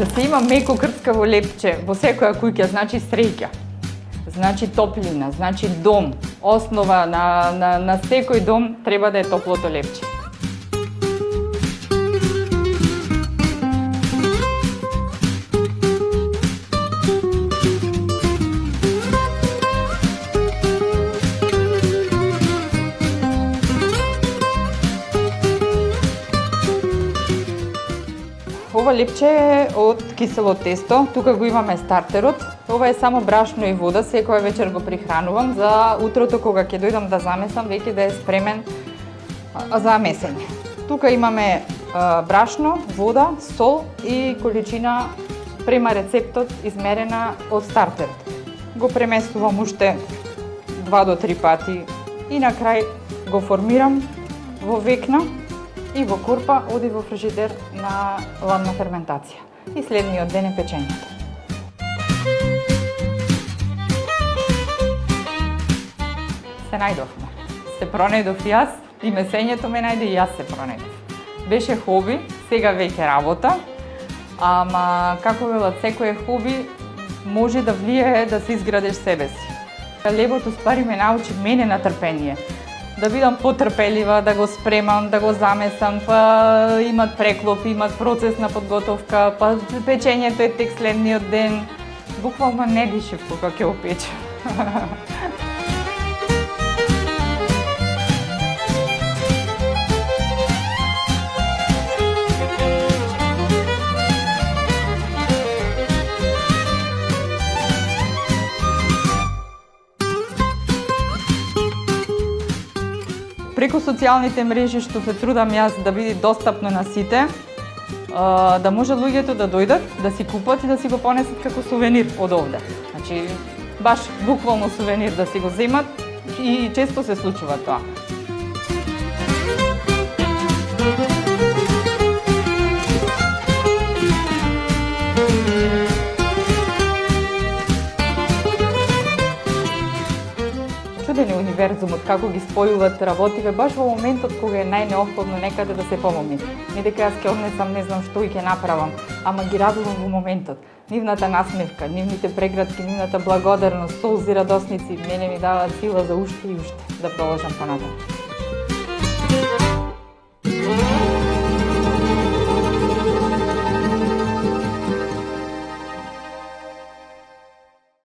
Да се има меко крцкаво лепче во секоја куќа значи среќа, значи топлина, значи дом. Основа на секој дом треба да е топлото лепче. Ова лепче е од кисело тесто, тука го имаме стартерот. Ова е само брашно и вода, секоја вечер го прихранувам за утрото кога ќе дојдам да замесам, веќе да е спремен за месење. Тука имаме брашно, вода, сол и количина према рецептот измерена од стартерот. Го преместувам уште 2 до 3 пати и на крај го формирам во векна и во корпа оди во фрижидер на ладна ферментација. И следниот ден е печењето. Се најдовме. Се пронајдов јас и месењето ме најде и јас се пронајдов. Беше хоби, сега веќе работа, ама како велат секој хоби може да влијае да се изградиш себе си. Лебот уствари ме научи мене на трпение. Да бидам потрпелива, да го спремам, да го замесам, па имат преклоп, имат процес на подготовка, па печењето е тек следниот ден. Буквално не дишев кога ќе го печем. Преку социјалните мрежи што се трудам јас да биде достапно на сите, да може луѓето да дојдат, да си купат и да си го понесат како сувенир од овде. Значи, баш буквално сувенир да си го земат и често се случува тоа. Чуден е универзумот, како ги спојуваат работиве баш во моментот кога е најнеопходно некаде да се помогне. Не дека јас ќе однесам не знам што и ќе направам, ама ги радувам во моментот. Нивната насмевка, нивните прегратки, нивната благодарност, солзи, радосници, мене ми даваат сила за уште и уште да продолжам понатаму.